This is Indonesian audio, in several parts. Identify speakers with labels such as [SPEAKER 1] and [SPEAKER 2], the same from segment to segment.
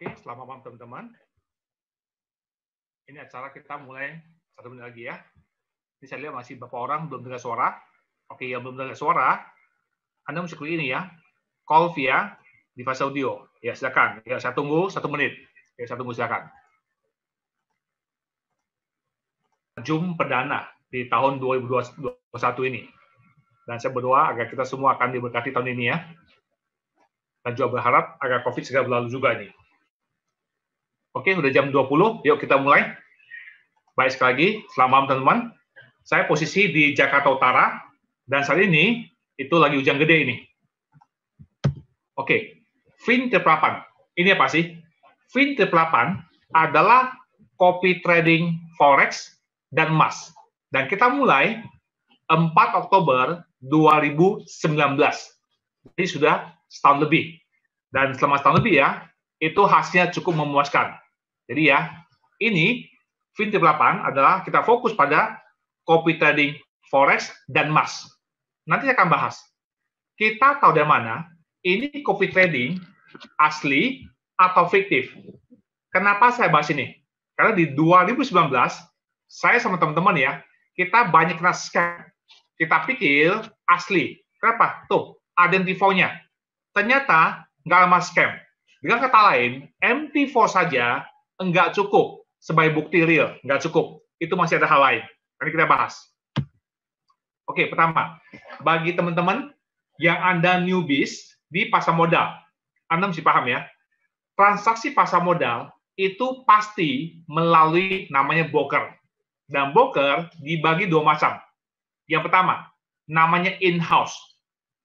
[SPEAKER 1] Oke, selamat malam teman-teman. Ini acara kita mulai 1 menit lagi ya. Ini saya lihat masih beberapa orang belum dengar suara. Oke, yang belum dengar suara, Anda mesti klik ini ya. Call via device audio. Ya, silakan. Ya, saya tunggu 1 menit. Ya, saya tunggu silakan. Zoom perdana di tahun 2021 ini. Dan saya berdoa agar kita semua akan diberkati tahun ini ya. Dan juga berharap agar COVID segera berlalu juga ini. Oke, udah jam 20, yuk kita mulai. Baik, sekali lagi, selamat malam teman-teman. Saya posisi di Jakarta Utara, dan saat ini, itu lagi hujan gede ini. Oke, Fin Triple 8. Ini apa sih? Fin Triple 8 adalah copy trading forex dan emas. Dan kita mulai 4 Oktober 2019. Jadi sudah setahun lebih. Dan selama setahun lebih ya, itu hasilnya cukup memuaskan. Jadi ya, ini Fin Triple 8 adalah kita fokus pada copy trading forex dan emas. Nanti saya akan bahas. Kita tahu dari mana ini copy trading asli atau fiktif. Kenapa saya bahas ini? Karena di 2019 saya sama teman-teman ya, kita banyak kena scam. Kita pikir asli. Kenapa? Tuh, ada MT4-nya. Ternyata nggak lama scam. Dengan kata lain, MT4 saja nggak cukup sebagai bukti real, nggak cukup. Itu masih ada hal lain. Nanti kita bahas. Oke, pertama, bagi teman-teman yang Anda newbies di pasar modal, Anda mesti paham ya, transaksi pasar modal itu pasti melalui namanya broker. Dan broker dibagi 2 macam. Yang pertama, namanya in-house.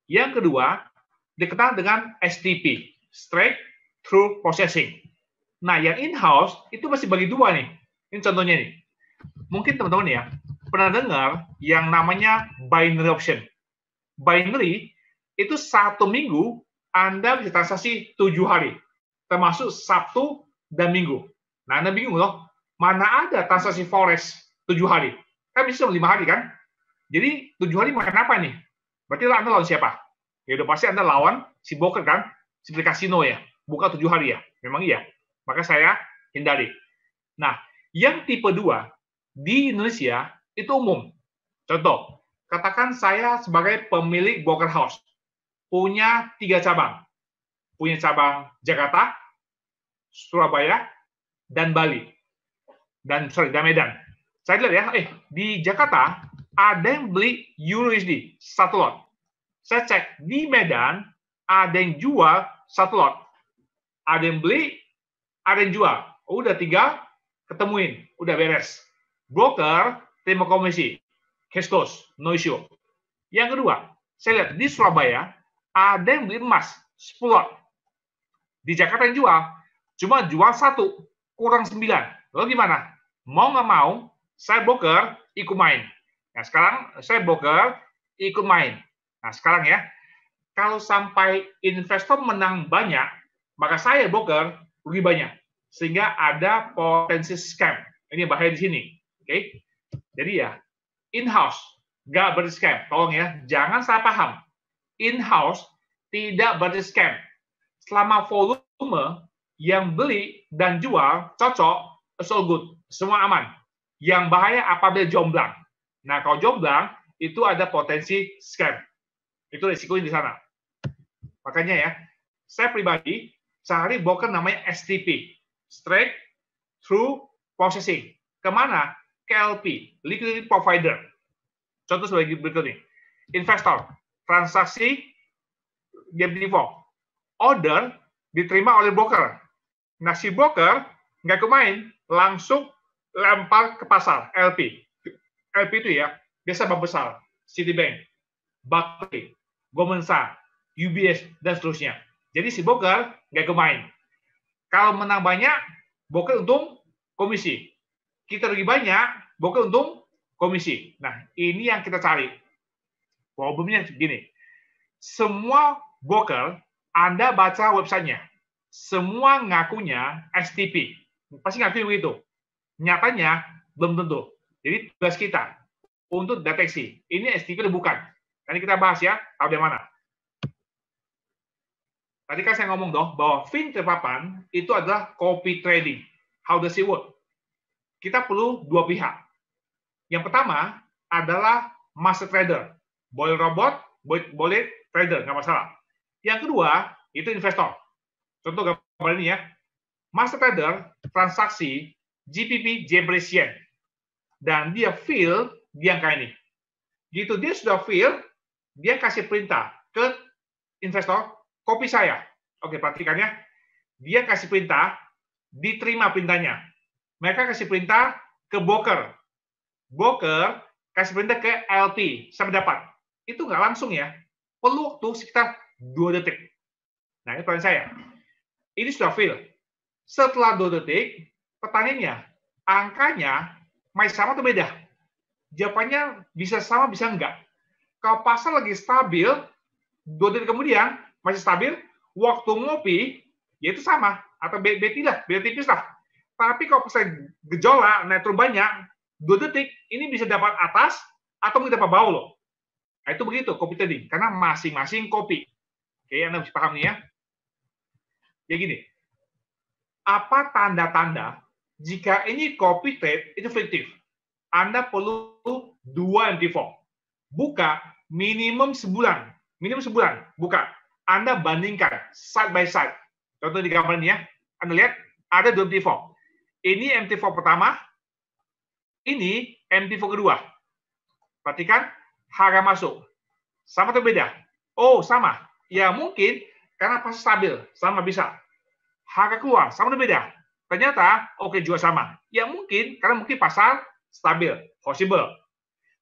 [SPEAKER 1] Yang kedua, dikenal dengan STP, Straight Through Processing. Nah, yang in-house itu masih bagi 2 nih. Ini contohnya nih. Mungkin teman-teman ya, pernah dengar yang namanya binary option. Binary itu 1 minggu Anda bisa transaksi 7 hari, termasuk Sabtu dan Minggu. Nah, Anda bingung loh, mana ada transaksi forex 7 hari? Kan bisa 5 hari kan? Jadi 7 hari makan apa nih? Berarti Anda lawan siapa? Ya udah pasti Anda lawan si broker kan? Seperti kasino ya, buka 7 hari ya? Memang iya. Maka saya hindari. Nah, yang tipe 2 di Indonesia itu umum. Contoh, katakan saya sebagai pemilik broker house, punya 3 cabang. Punya cabang Jakarta, Surabaya, dan Bali. Dan Medan. Saya lihat ya, di Jakarta ada yang beli USD 1 lot. Saya cek di Medan ada yang jual 1 lot. Ada yang beli, ada yang jual. Udah 3 ketemuin, udah beres. Broker terima komisi, cash close, no issue. Yang kedua, saya lihat di Surabaya ada yang beli emas 10 lot. Di Jakarta yang jual, cuma jual 1, kurang 9. Lalu gimana? Mau nggak mau, saya broker ikut main. Nah sekarang saya broker ikut main. Nah sekarang ya, kalau sampai investor menang banyak, maka saya broker rugi banyak. Sehingga ada potensi scam. Ini bahaya di sini. Oke? Jadi ya, in-house, nggak berarti scam. Tolong ya, jangan salah paham. In-house tidak berarti scam. Selama volume yang beli dan jual cocok, it's all good. Semua aman. Yang bahaya apabila jomblang. Nah, kalau jomblang, itu ada potensi scam. Itu risikonya di sana. Makanya ya, saya pribadi cari broker namanya STP, Straight Through Processing. Kemana? Ke LP, Liquidity Provider. Contoh sebagai berikut nih. Investor, transaksi MT4. Order diterima oleh broker. Nah, si broker nggak main, langsung lempar ke pasar, LP. LP itu ya, biasa bank besar, Citibank, Barclays, Goldman Sachs, UBS, dan seterusnya. Jadi si broker nggak main. Kalau menang banyak, broker untung komisi. Kita rugi banyak, broker untung komisi. Nah, ini yang kita cari. Problemnya begini. Semua broker, Anda baca websitenya, semua ngakunya STP. Pasti ngaku begitu. Nyatanya, belum tentu. Jadi tugas kita untuk deteksi. Ini STP atau bukan. Nanti kita bahas ya, tahu dari mana. Tadi kan saya ngomong dong bahwa fin terpapan itu adalah copy trading. How does it work? Kita perlu dua pihak. Yang pertama adalah master trader. Boleh robot, boleh trader, nggak masalah. Yang kedua, itu investor. Contoh gambar ini ya. Master trader transaksi GBP Japanese Yen. Dan dia fill di angka ini. Gitu dia sudah fill, dia kasih perintah ke investor, copy saya. Oke, perhatikan ya. Dia kasih perintah, diterima perintahnya. Mereka kasih perintah ke broker. Broker kasih perintah ke LP, saya mendapat. Itu nggak langsung ya. Perlu waktu sekitar 2 detik. Nah, ini pertanyaan saya. Ini sudah fill. Setelah 2 detik, pertanyaannya, angkanya masih sama atau beda? Jawabannya bisa sama, bisa enggak. Kalau pasar lagi stabil, 2 detik kemudian masih stabil, waktu ngopi, ya itu sama. Atau beda tipis lah. Tapi kalau pasar gejolak, naik turun banyak, 2 detik, ini bisa dapat atas, atau mungkin dapat bawah loh. Nah, itu begitu, copy trading. Karena masing-masing copy. Oke, Anda mesti paham nih ya. Ya gini, apa tanda-tanda jika ini copy trade itu fiktif? Anda perlu 2 MT4. Buka minimum sebulan. Minimum sebulan. Buka. Anda bandingkan side by side. Contoh di gambar ini ya. Anda lihat ada 2 MT4. Ini MT4 pertama. Ini MT4 kedua. Perhatikan harga masuk. Sama atau beda? Oh, sama. Ya mungkin karena pasar stabil. Sama bisa. Harga keluar. Sama atau beda? Ternyata oke juga sama. Ya mungkin karena mungkin pasar stabil. Possible.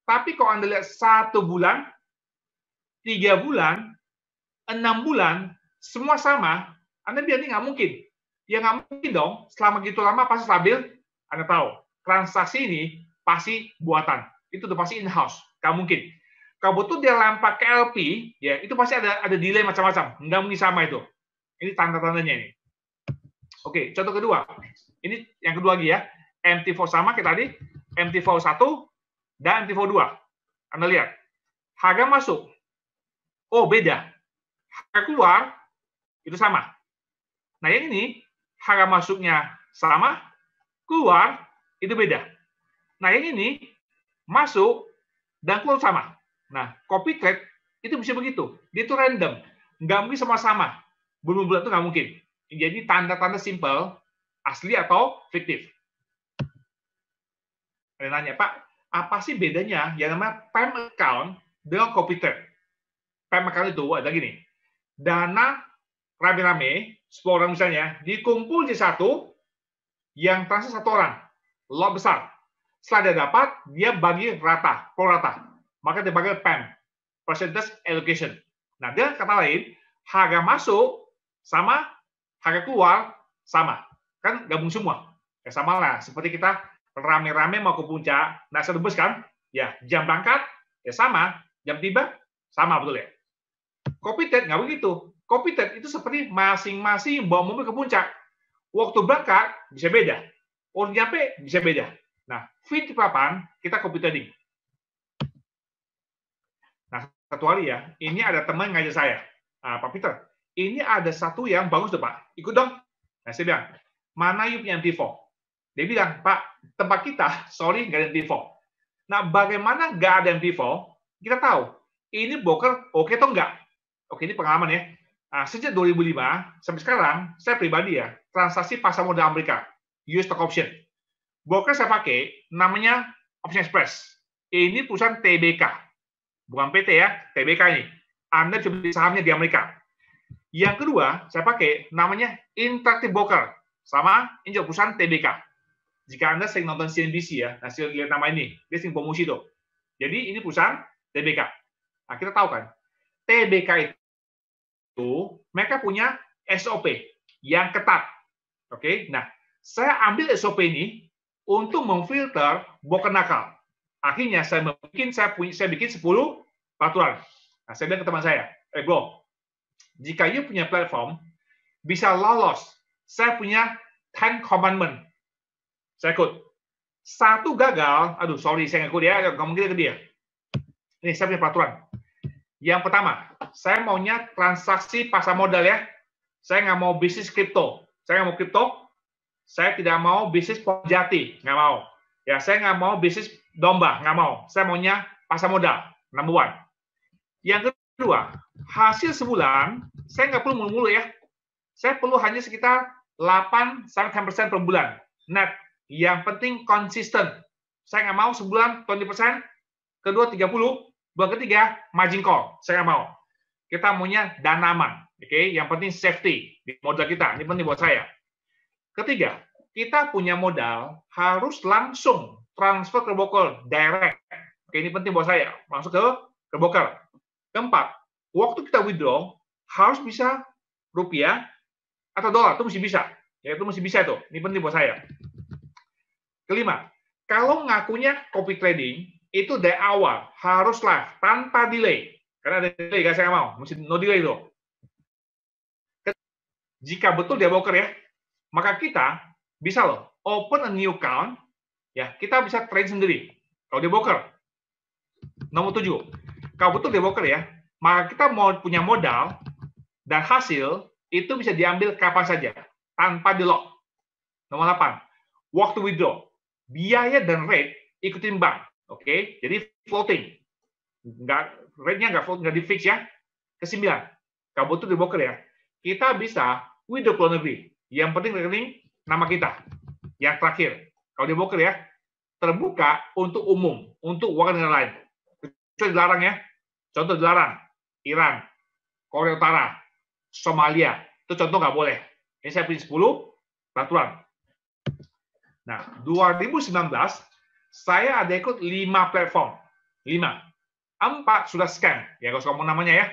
[SPEAKER 1] Tapi kalau Anda lihat 1 bulan, 3 bulan, 6 bulan, semua sama, Anda bilang ini nggak mungkin. Ya nggak mungkin dong, selama gitu lama pasti stabil, Anda tahu, transaksi ini pasti buatan. Itu udah pasti in-house, nggak mungkin. Kalau betul dia lempar ke LP, ya itu pasti ada delay macam-macam, nggak mungkin sama itu. Ini tanda-tandanya ini. Oke, contoh kedua. Ini yang kedua lagi ya, MT4 sama kayak tadi, MT4 1, dan MT4 2. Anda lihat, harga masuk. Oh, beda. Harga keluar, itu sama. Nah, yang ini, harga masuknya sama, keluar, itu beda. Nah, yang ini, masuk, dan keluar sama. Nah, copy trade, itu bisa begitu. Dia itu random. Nggak mungkin sama-sama. Bulan-bulan itu nggak mungkin. Jadi, tanda-tanda simple, asli atau fiktif. Ada nanya, Pak, apa sih bedanya yang namanya PAM account dengan copy trade? PAM account itu ada gini, dana rame-rame, 10 orang misalnya, dikumpul di satu, yang transaksi 1 orang, lot besar. Setelah dia dapat, dia bagi rata, pro rata. Maka dia bagi PAM, percentage allocation. Nah, dengan kata lain, harga masuk sama, harga keluar sama. Kan gabung semua. Ya sama lah, seperti kita rame-rame mau ke puncak, nah sedebus kan? Ya, jam berangkat, ya sama. Jam tiba, sama betul ya? Copy trade nggak begitu. Copy trade itu seperti masing-masing bawa mobil ke puncak. Waktu berangkat, bisa beda. Waktu nyampe, bisa beda. Nah, fit papan, kita copy trading. Nah, satu hari ya, ini ada teman ngajar saya. Pak Peter, ini ada satu yang bagus tuh Pak, ikut dong. Nah, saya bilang, mana you punya MT4? Dia bilang, Pak, tempat kita, sorry, nggak ada MT4. Nah, bagaimana nggak ada MT4? Kita tahu, ini broker oke atau enggak? Oke, ini pengalaman ya. Nah, sejak 2005 sampai sekarang, saya pribadi ya, transaksi pasar modal Amerika, US Stock Option. Broker saya pakai, namanya Option Express. Ini perusahaan TBK. Bukan PT ya, TBK ini. Anda bisa beli sahamnya di Amerika. Yang kedua, saya pakai, namanya Interactive Broker. Sama, ini juga perusahaan TBK. Jika Anda sering nonton CNBC ya, nah lihat nama ini, dia sering promosi tuh. Jadi ini perusahaan TBK. Nah kita tahu kan, TBK itu mereka punya SOP yang ketat. Oke, nah saya ambil SOP ini untuk memfilter broker nakal. Akhirnya saya bikin 10 peraturan. Nah saya bilang ke teman saya, bro, jika you punya platform bisa lolos, saya punya 10 commandment. Saya ikut. 1 gagal, aduh sorry saya nggak ikut ya, nggak mungkin ke dia. Ini saya punya peraturan. Yang pertama, saya maunya transaksi pasar modal ya, Saya nggak mau bisnis kripto. Saya nggak mau kripto. Saya tidak mau bisnis jati, nggak mau. Ya, saya nggak mau bisnis domba, nggak mau. Saya maunya pasar modal, number one. Yang kedua, hasil sebulan, saya nggak perlu mulu-mulu ya. Saya perlu hanya sekitar 8-10% per bulan. Net. Yang penting konsisten. Saya nggak mau sebulan 20%, kedua 30, bulan ketiga margin call. Saya nggak mau. Kita maunya dana aman. Oke, yang penting safety di modal kita. Ini penting buat saya. Ketiga, kita punya modal harus langsung transfer ke broker direct. Oke, ini penting buat saya. Masuk ke broker. Keempat, waktu kita withdraw harus bisa rupiah atau dolar, itu mesti bisa. Ya, itu mesti bisa itu. Ini penting buat saya. Kelima, kalau ngakunya copy trading, itu dari awal harus live tanpa delay. Karena ada delay, guys, saya nggak mau. Mesti no delay itu. Jika betul dia broker ya, maka kita bisa loh open a new account, ya kita bisa trade sendiri. Kalau dia broker. Nomor 7, kalau betul dia broker ya, maka kita mau punya modal dan hasil itu bisa diambil kapan saja tanpa di lock. Nomor 8, waktu withdraw, biaya dan rate ikutin bank. Oke, jadi floating. Rate-nya nggak di fix ya. Ke-9, kalau betul di broker ya, kita bisa withdraw ke luar negeri. Yang penting rekening nama kita. Yang terakhir, kalau di broker ya, terbuka untuk umum, untuk warga negara lain. Itu dilarang ya. Contoh dilarang, Iran, Korea Utara, Somalia. Itu contoh nggak boleh. Ini saya punya 10 peraturan. Nah, 2019, saya ada ikut 5 platform. 5. 4 sudah scam. Ya, kalau ngomong namanya ya.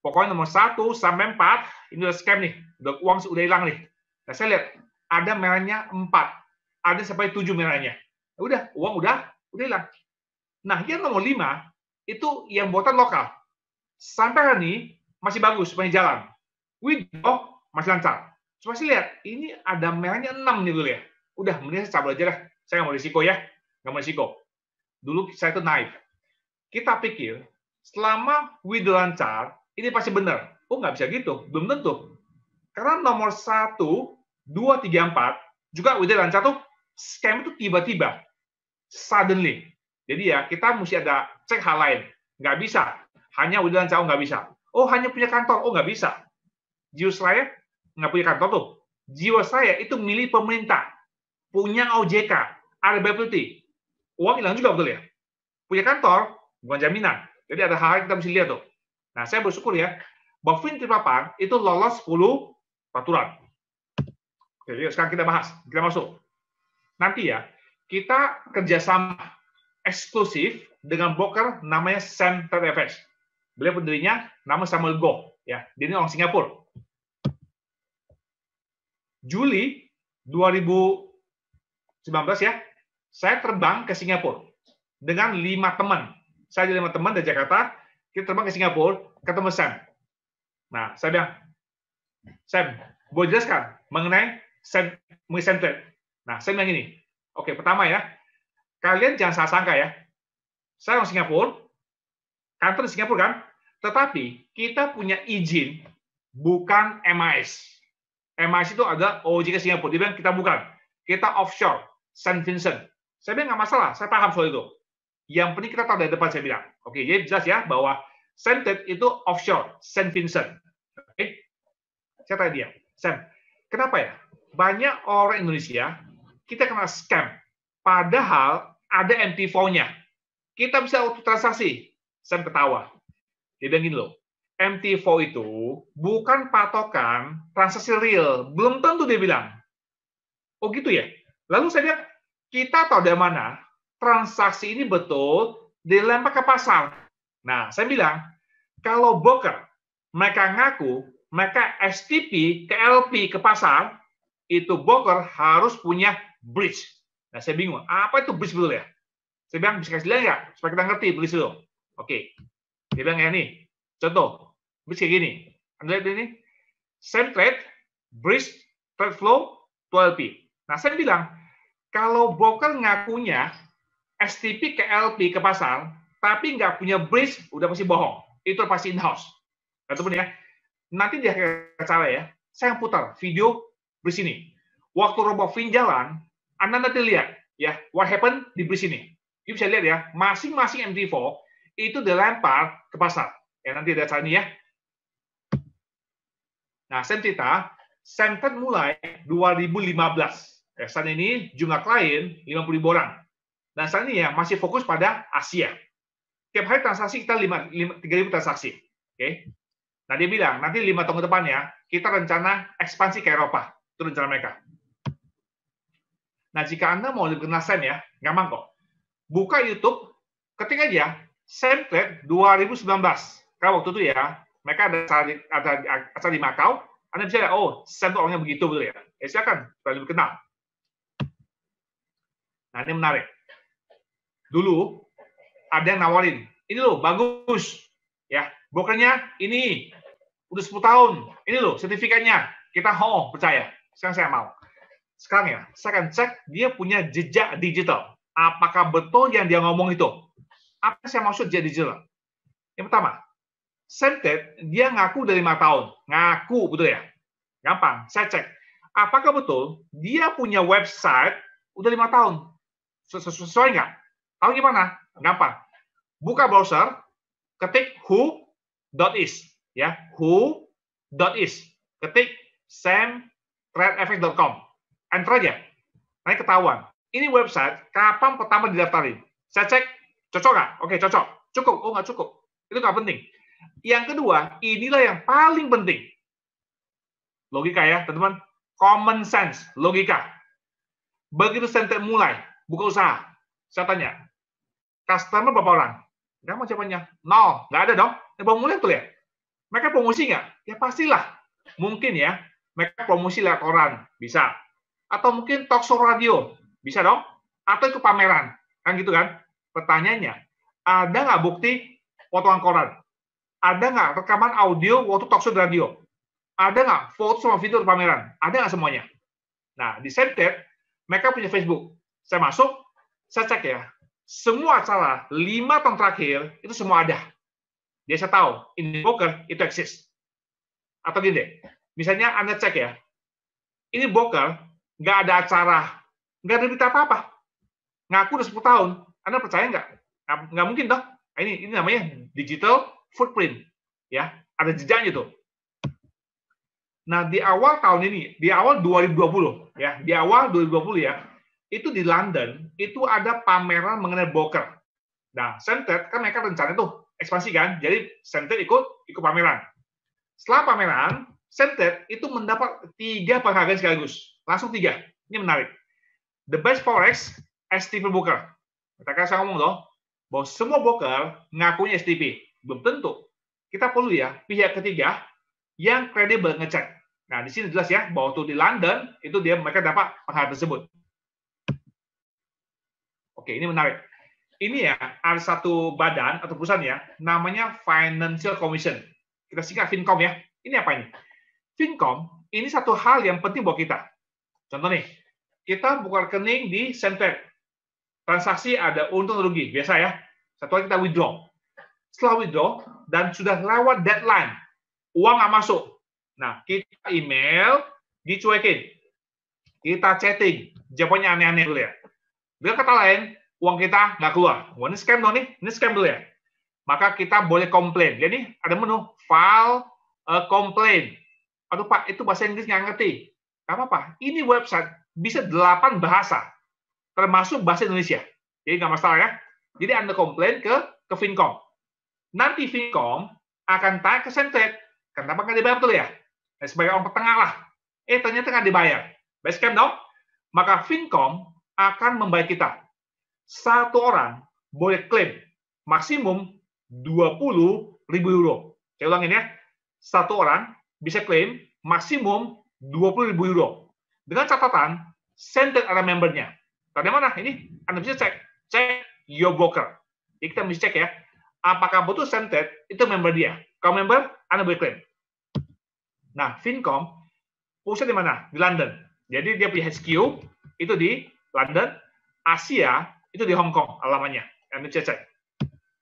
[SPEAKER 1] Pokoknya nomor 1 sampai 4, ini udah scam nih. Uang udah hilang nih. Nah, saya lihat ada merahnya 4, ada sampai 7 merahnya. Udah, uang udah hilang. Nah, yang nomor 5 itu yang buatan lokal. Sampai hari ini masih bagus, masih jalan. Withdraw masih lancar. Coba sih lihat, ini ada merahnya 6 nih dulu ya. Udah, mending saya cabut aja lah. Saya nggak mau risiko ya, nggak mau risiko. Dulu saya itu naif. Kita pikir selama withdraw lancar, ini pasti benar. Oh, nggak bisa gitu, belum tentu. Karena nomor 1, 2, 3, 4, juga udah lancar tuh, scam itu tiba-tiba. Suddenly. Jadi ya, kita mesti ada cek hal lain. Nggak bisa. Hanya udah lancar, oh nggak bisa. Oh, hanya punya kantor, oh nggak bisa. Jiwa saya nggak punya kantor tuh. Jiwa saya itu milik pemerintah. Punya OJK, ada liability. Uang hilang juga, betul ya? Punya kantor, bukan jaminan. Jadi ada hal yang kita mesti lihat tuh. Nah, saya bersyukur ya, bahwa FinTrade itu lolos 10 peraturan. Oke, sekarang kita bahas, kita masuk. Nanti ya, kita kerjasama eksklusif dengan broker namanya SamTradeFX. Beliau pendirinya nama Samuel Goh, ya. Dia ini orang Singapura. Juli 2019 ya, saya terbang ke Singapura dengan 5 teman. Saya ada 5 teman dari Jakarta, kita terbang ke Singapura, ketemu Sam. Nah, saya bilang, Sam, gue jelaskan mengenai SamTrade. Nah, saya bilang gini, oke, pertama ya, kalian jangan salah sangka ya, saya orang Singapura, kantor di Singapura kan, tetapi kita punya izin bukan MIS. MIS itu ada OJK Singapura, dia bilang kita bukan, kita offshore, St. Vincent. Saya bilang nggak masalah, saya paham soal itu. Yang penting kita tahu dari depan, saya bilang. Oke, jadi jelas ya bahwa SamTrade itu offshore, St. Vincent. Oke, saya tanya dia, Sam, kenapa ya? Banyak orang Indonesia, kita kena scam. Padahal ada MT4-nya. Kita bisa auto transaksi. Sam ketawa. Dia bilang gini loh, MT4 itu bukan patokan transaksi real. Belum tentu dia bilang. Oh gitu ya? Lalu saya bilang, kita tahu dari mana transaksi ini betul dilempar ke pasar. Nah, saya bilang, kalau broker, mereka ngaku, mereka STP ke LP ke pasar, itu broker harus punya bridge. Nah, saya bingung, apa itu bridge betul ya? Saya bilang, bisa kasih lihat nggak? Supaya kita ngerti bridge itu. Oke. Dia bilang, ya nih, contoh, bridge kayak gini. Anda lihat ini, SamTrade, bridge, trade flow, 12P. Nah, saya bilang, kalau broker ngakunya STP ke LP ke pasar, tapi nggak punya bridge, udah pasti bohong. Itu pasti in-house. Ataupun ya, nanti dia cara ya, saya putar video bridge ini. Waktu robot Fin jalan, Anda nanti lihat ya, what happened di bridge ini. You bisa lihat ya, masing-masing MT4 itu dilempar ke pasar. Ya, nanti ada cara ini ya. Nah, cerita, Semtet mulai 2015. Ya, saat ini jumlah klien 50.000 orang. Dan saat ini ya masih fokus pada Asia. Tiap hari transaksi kita 3.000 transaksi. Oke. Nah, dia bilang, nanti 5 tahun ke depannya, kita rencana ekspansi ke Eropa. Itu rencana mereka. Nah, jika Anda mau lebih kenal Sam ya, gampang kok. Buka YouTube, ketik aja Semtet 2019. Karena waktu itu ya, mereka ada acara di Macau, Anda bisa lihat, oh, Sam itu orangnya begitu, betul ya. Ya, silakan, supaya lebih kenal. Nah, ini menarik. Dulu, ada yang nawarin, ini loh, bagus. Ya, brokernya ini, udah 10 tahun. Ini loh, sertifikatnya. Kita, percaya. Sekarang saya mau. Sekarang ya, saya akan cek dia punya jejak digital. Apakah betul yang dia ngomong itu? Apa yang saya maksud jejak digital? Yang pertama, Semtet, dia ngaku dari 5 tahun. Ngaku, betul ya? Gampang, saya cek. Apakah betul dia punya website udah 5 tahun? Sesuai nggak? Tahu gimana? Gampang. Buka browser, ketik who.is. Ya, who.is. Ketik samtradeFX.com. Enter aja. Nanti ketahuan. Ini website, kapan pertama didaftarin? Saya cek, cocok nggak? Oke, cocok. Cukup. Oh, nggak cukup. Itu nggak penting. Yang kedua, inilah yang paling penting. Logika ya, teman-teman. Common sense, logika. Begitu Semtet mulai, buka usaha. Saya tanya, customer berapa orang? Nggak mau jawabannya. 0. Nggak ada dong. Yang baru mulai tuh ya. Mereka promosi nggak? Ya pastilah. Mungkin ya, mereka promosi lewat koran. Bisa. Atau mungkin talk show radio. Bisa dong. Atau ikut pameran. Kan gitu kan? Pertanyaannya, ada nggak bukti potongan koran? Ada nggak rekaman audio waktu talk show radio? Ada nggak foto sama video di pameran? Ada nggak semuanya? Nah, di Semtet, mereka punya Facebook. Saya masuk, saya cek ya. Semua acara 5 tahun terakhir, itu semua ada. Dia saya tahu, ini broker, itu eksis. Atau gini deh, misalnya Anda cek ya, ini broker, nggak ada acara, nggak ada berita apa-apa. Ngaku udah 10 tahun, Anda percaya nggak? Nggak mungkin dong. Ini namanya digital footprint. Ya, ada jejaknya tuh. Nah, di awal tahun ini, di awal 2020, ya, di awal 2020 ya, itu di London, itu ada pameran mengenai broker. Nah, Semtet, kan mereka rencana tuh, ekspansi kan, jadi Semtet ikut pameran. Setelah pameran, Semtet itu mendapat 3 penghargaan sekaligus. Langsung 3. Ini menarik. The Best Forex STP Broker. Katakan saya ngomong loh, bahwa semua broker ngakunya STP. Belum tentu. Kita perlu ya, pihak ketiga, yang kredibel ngecek. Nah, di sini jelas ya, bahwa tuh di London, itu mereka dapat penghargaan tersebut. Oke, ini menarik. Ini ya, ada satu badan atau perusahaan ya, namanya Financial Commission. Kita singkat Fincom ya. Ini apa ini? Fincom, ini satu hal yang penting buat kita. Contoh nih, kita buka rekening di Semtet. Transaksi ada untung rugi, biasa ya. Satu hari kita withdraw. Setelah withdraw, dan sudah lewat deadline, uang nggak masuk. Nah, kita email, dicuekin. Kita chatting, jawabannya aneh-aneh dulu ya. Dengan kata lain, uang kita nggak keluar. Wah, ini scam dong nih, ini scam dulu ya. Maka kita boleh komplain. Jadi ada menu, file complaint. Aduh Pak, itu bahasa Inggris nggak ngerti. Nggak apa-apa, ini website bisa 8 bahasa, termasuk bahasa Indonesia. Jadi nggak masalah ya. Jadi Anda komplain ke Fincom. Nanti Fincom akan tanya ke Semtet, kenapa nggak dibayar betul ya? Nah, sebagai orang petengah lah. Ternyata nggak dibayar. Baik scam dong? Maka Fincom akan membayar kita. Satu orang boleh klaim maksimum 20.000 euro. Saya ulangin ya. Satu orang bisa klaim maksimum 20.000 euro. Dengan catatan, Semtet ada membernya. Tadi mana? Ini Anda bisa cek your broker. Jadi kita mesti cek ya. Apakah betul Semtet itu member dia? Kalau member, Anda boleh klaim. Nah, Fincom pusat di mana? Di London. Jadi dia punya HQ itu di London, Asia itu di Hong Kong alamannya. Anda bisa cek.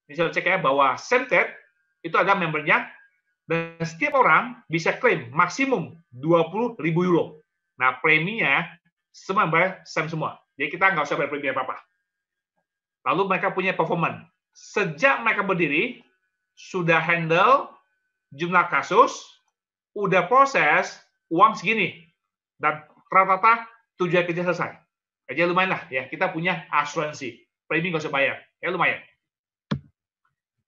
[SPEAKER 1] Ini saya cek ya bahwa Semtet itu ada membernya Dan setiap orang bisa klaim maksimum 20.000 euro. Nah, preminya semua bayar semua. Jadi kita nggak usah bayar premi apa-apa. Lalu mereka punya performance. Sejak mereka berdiri, sudah handle jumlah kasus, udah proses, uang segini. Dan rata-rata tujuan kerja selesai. Jadi lumayan lah ya, kita punya asuransi. Premi nggak usah bayar. Ya lumayan.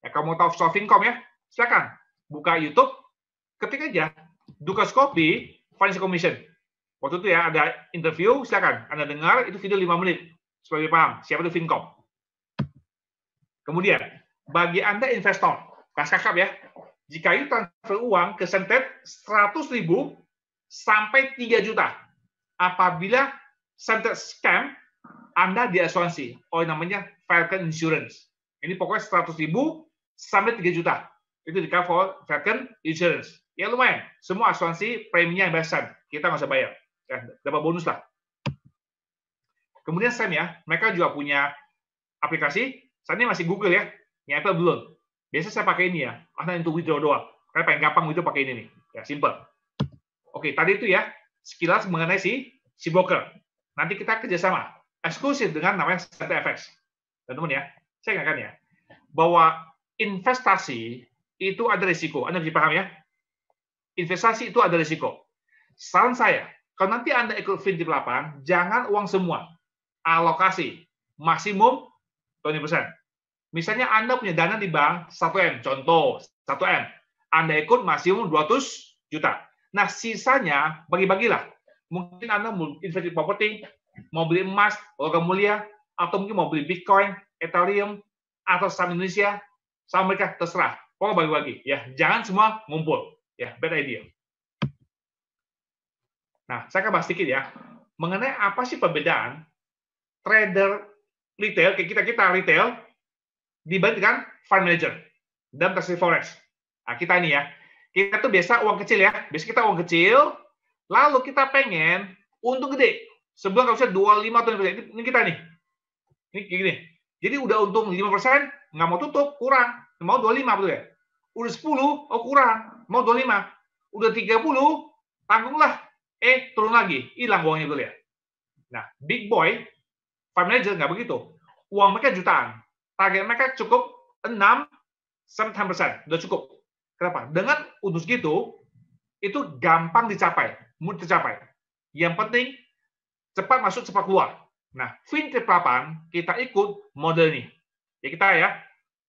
[SPEAKER 1] Ya, kalau mau tahu soal Fincom ya, silakan buka YouTube, ketik aja Dukascopy Financial Commission. Waktu itu ya ada interview, silakan Anda dengar, itu video 5 menit supaya paham siapa itu Fincom. Kemudian bagi Anda investor, kelas kakap ya, jika itu transfer uang ke Sentet 100.000 sampai 3 juta. Apabila Sentet scam, Anda diasuransi oleh namanya Falcon Insurance. Ini pokoknya 100.000 sampai 3 juta. Itu di cover Falcon Insurance. Ya lumayan. Semua asuransi preminya yang besan. Kita nggak usah bayar. Ya, dapat bonus lah. Kemudian Sam ya, mereka juga punya aplikasi. Saat ini masih Google ya. Yang Apple belum. Biasa saya pakai ini ya. Karena untuk withdraw doang. Karena paling gampang withdraw pakai ini nih. Ya, simple. Oke, tadi itu ya sekilas mengenai si broker. Nanti kita kerjasama eksklusif dengan namanya SentetFX. Teman-teman ya, saya ingatkan ya bahwa investasi itu ada risiko. Anda bisa paham ya? Investasi itu ada risiko. Saran saya, kalau nanti Anda ikut FinTip8, jangan uang semua. Alokasi maksimum 20%. Misalnya Anda punya dana di bank 1M, contoh 1M. Anda ikut maksimum 200 juta. Nah, sisanya bagi-bagilah. Mungkin Anda mau investasi properti, mau beli emas, logam mulia, atau mungkin mau beli Bitcoin, Ethereum, atau saham Indonesia, saham mereka terserah. Pokoknya bagi-bagi. Ya, jangan semua ngumpul. Ya, bad idea. Nah, saya akan bahas sedikit ya mengenai apa sih perbedaan trader retail, kayak kita retail, dibandingkan fund manager dan transaksi forex. Nah, kita ini ya, kita tuh biasa uang kecil ya, biasa kita uang kecil, lalu kita pengen untung gede. Sebelum kalau bisa 25 atau 5%, ini kita nih. Ini kayak gini. Jadi udah untung 5%, nggak mau tutup, kurang. Mau 25 betul ya? Udah 10, oh kurang. Mau 25. Udah 30, tanggunglah. Turun lagi. Hilang uangnya betul ya? Nah, big boy, fund manager nggak begitu. Uang mereka jutaan. Target mereka cukup 6 sampai 10%. Udah cukup. Kenapa? Dengan untung segitu, itu gampang dicapai. Mudah tercapai. Yang penting, cepat masuk, cepat keluar. Nah, FinTip8, kita ikut model ini. Ya kita ya,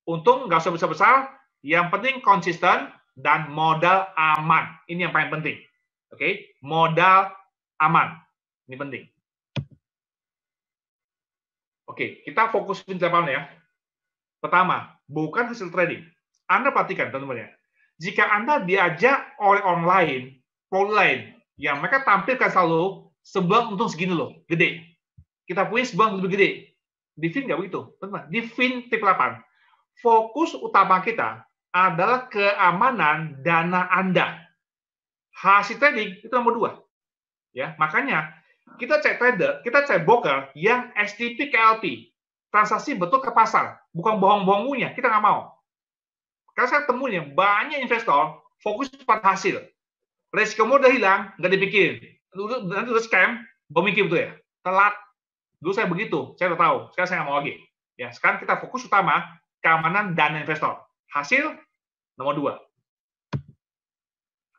[SPEAKER 1] untung nggak usah besar-besar, yang penting konsisten dan modal aman. Ini yang paling penting. Oke, modal aman. Ini penting. Oke, kita fokus FinTip8 ya. Pertama, bukan hasil trading. Anda perhatikan, teman-teman ya. Jika Anda diajak oleh online, lain, yang mereka tampilkan selalu, sebulan untung segini loh, gede. Kita punya sebulan lebih gede. Di Fin nggak begitu, teman-teman. Di FinTip8, fokus utama kita adalah keamanan dana Anda. Hasil trading itu nomor 2. Ya, makanya kita cek trader, kita cek broker yang STP KLP, transaksi betul ke pasar, bukan bohong-bohongunya. Kita nggak mau. Karena saya temunya banyak investor fokus pada hasil. Resiko modal hilang, nggak dipikirin. Nanti udah scam, baru mikir betul ya. Telat. Dulu saya begitu, saya udah tahu. Sekarang saya nggak mau lagi. Ya, sekarang kita fokus utama keamanan dana investor. Hasil nomor 2.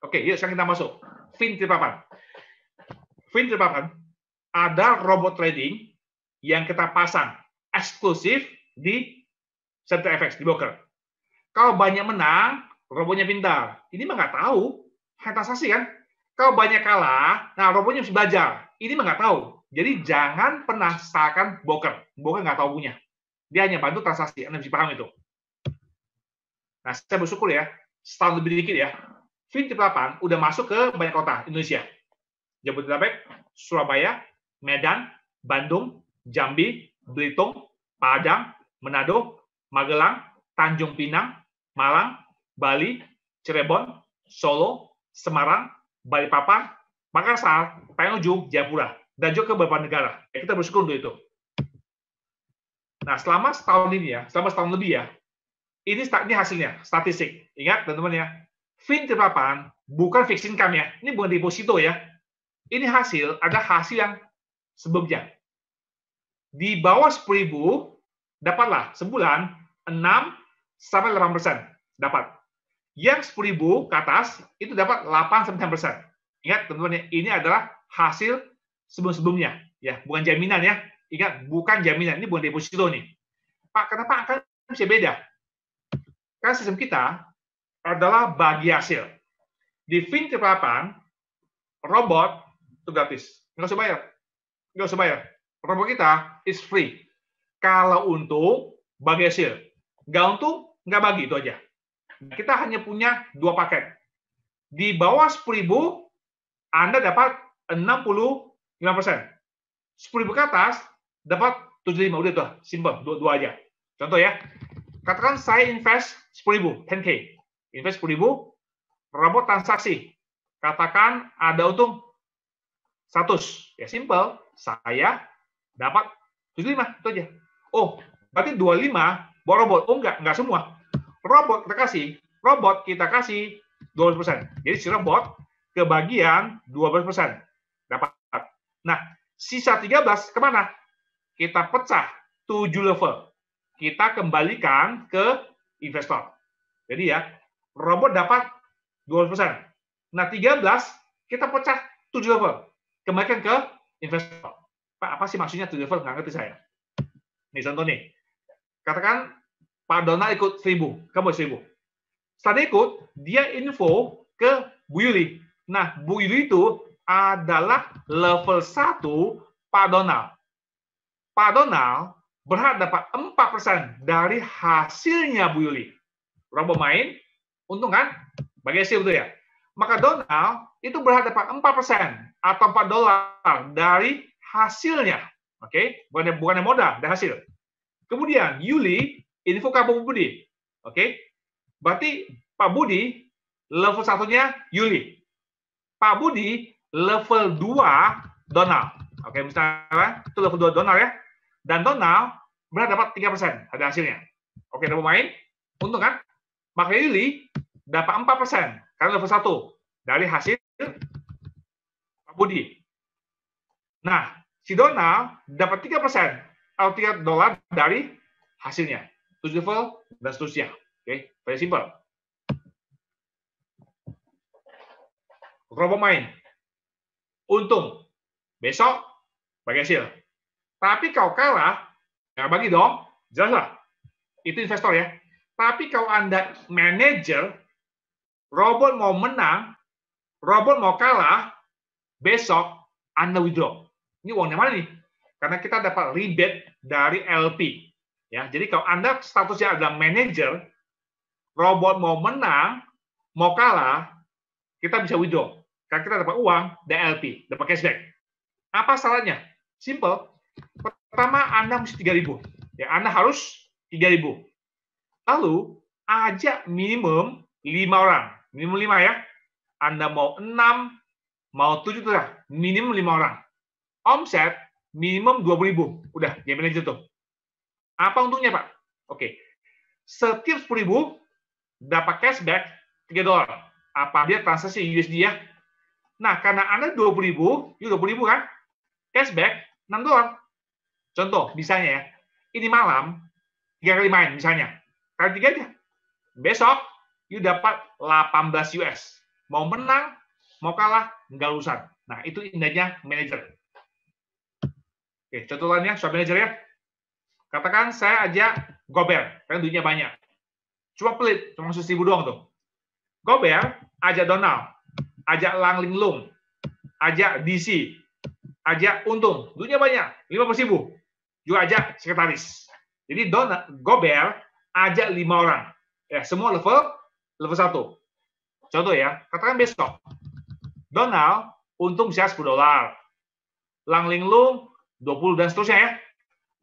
[SPEAKER 1] Oke, yuk sekarang kita masuk. FinTip8. FinTip8 ada robot trading yang kita pasang eksklusif di SentetFX, di broker. Kalau banyak menang, robotnya pintar. Ini mah nggak tahu. Transaksi kan. Kalau banyak kalah, nah robotnya mesti belajar. Ini mah nggak tahu. Jadi jangan pernah salahkan broker. Broker nggak tahu punya. Dia hanya bantu transaksi. Anda mesti paham itu. Nah, saya bersyukur ya, setahun lebih dikit ya, FinTip8 udah masuk ke banyak kota Indonesia. Jabodetabek, Surabaya, Medan, Bandung, Jambi, Belitung, Padang, Manado, Magelang, Tanjung Pinang, Malang, Bali, Cirebon, Solo, Semarang, Balikpapan, Makassar, paling ujung, Jayapura, dan juga ke beberapa negara. Kita bersyukur untuk itu. Nah, selama setahun ini ya, selama setahun lebih ya, ini hasilnya, statistik. Ingat, teman-teman ya, Fin 38 bukan fixed income ya. Ini bukan deposito ya. Ini hasil, ada hasil yang sebelumnya. Di bawah 10.000 dapatlah sebulan 6 sampai 8% dapat. Yang 10.000 ke atas itu dapat 8 sampai 10%. Ingat teman-teman, ini adalah hasil sebelum-sebelumnya ya, bukan jaminan ya. Ingat, bukan jaminan, ini bukan deposito nih. Pak, kenapa angka bisa beda? Karena sistem kita adalah bagi hasil. Di Fin 38 robot itu gratis, nggak usah bayar. Nggak usah bayar. Robot kita is free. Kalau untung, bagi hasil. Nggak untung, nggak bagi, itu aja. Kita hanya punya 2 paket. Di bawah 10.000, Anda dapat 65%. 10.000 ke atas, dapat 75. Udah tuh, simple. Dua aja. Contoh ya. Katakan saya invest 10.000, 10K. Invest 10.000, robot transaksi. Katakan ada untung 100. Ya simple. Saya dapat 75, itu aja. Oh, berarti 25 buat robot. Oh, enggak semua. Robot kita kasih 12%. Jadi si robot kebagian 12%. Dapat. Nah, sisa 13 kemana? Kita pecah 7 level. Kita kembalikan ke investor. Jadi ya, robot dapat 12%. Nah, 13 kita pecah 7 level. Kembalikan ke investor. Pak, apa sih maksudnya 7 level? Nggak ngerti saya. Nih contoh nih. Katakan Pak Donald ikut 1.000. Kamu 1.000. Setelah ikut, dia info ke Bu Yuli. Nah, Bu Yuli itu adalah level 1 Pak Donald. Pak Donald berhak dapat 4% dari hasilnya Bu Yuli. Robot main, untung kan? Bagi hasil itu ya. Maka Donald itu berhak dapat 4% atau $4 dari hasilnya. Oke? Bukan modal, dari hasil. Kemudian Yuli info ke Pak Budi. Oke? Berarti Pak Budi level 1-nya Yuli. Pak Budi level 2 Donald. Oke, misalnya itu level 2 Donald ya. Dan Donald berhak dapat 3% ada hasilnya. Oke, udah main, untung kan? Maka Yuli dapat 4% karena level 1 dari hasil Pak Budi. Nah, si Donald dapat 3% atau $3 dari hasilnya. 7 level dan seterusnya. Oke, very simple. Robot main. Untung. Besok bagi hasil. Tapi kau kalah, nggak bagi dong. Jelas lah. Itu investor ya. Tapi kalau Anda manajer, robot mau menang, robot mau kalah, besok Anda withdraw. Ini uangnya mana nih? Karena kita dapat rebate dari LP. Ya, jadi kalau Anda statusnya adalah manajer, robot mau menang, mau kalah, kita bisa withdraw. Karena kita dapat uang dari LP, dapat cashback. Apa salahnya? Simple. Pertama, Anda mesti 3.000. Ya, Anda harus 3.000. Lalu, ajak minimum 5 orang. Minimum 5 ya. Anda mau 6, mau 7, minimum 5 orang. Omset minimum 20.000. Udah, jadi manajer tuh. Apa untungnya, Pak? Oke. Setiap 10.000 dapat cashback $3. Apa dia transaksi USD ya? Nah, karena Anda 20.000, itu 20.000 kan? Cashback $6. Contoh, misalnya ya, ini malam 3 kali main misalnya. Kali 3 aja. Besok, you dapat 18 US. Mau menang, mau kalah, nggak urusan. Nah, itu indahnya manajer. Oke, contoh lainnya, soal manajer ya. Katakan saya ajak Gober, karena duitnya banyak. Cuma pelit, cuma 100.000 doang tuh. Gober, ajak Donald, ajak Lang Linglung, ajak DC, ajak Untung, duitnya banyak, 50.000. Juga ajak sekretaris. Jadi Gober ajak 5 orang. Ya, semua level 1. Contoh ya, katakan besok. Donald untung bisa $10. Lang Linglung 20 dan seterusnya ya.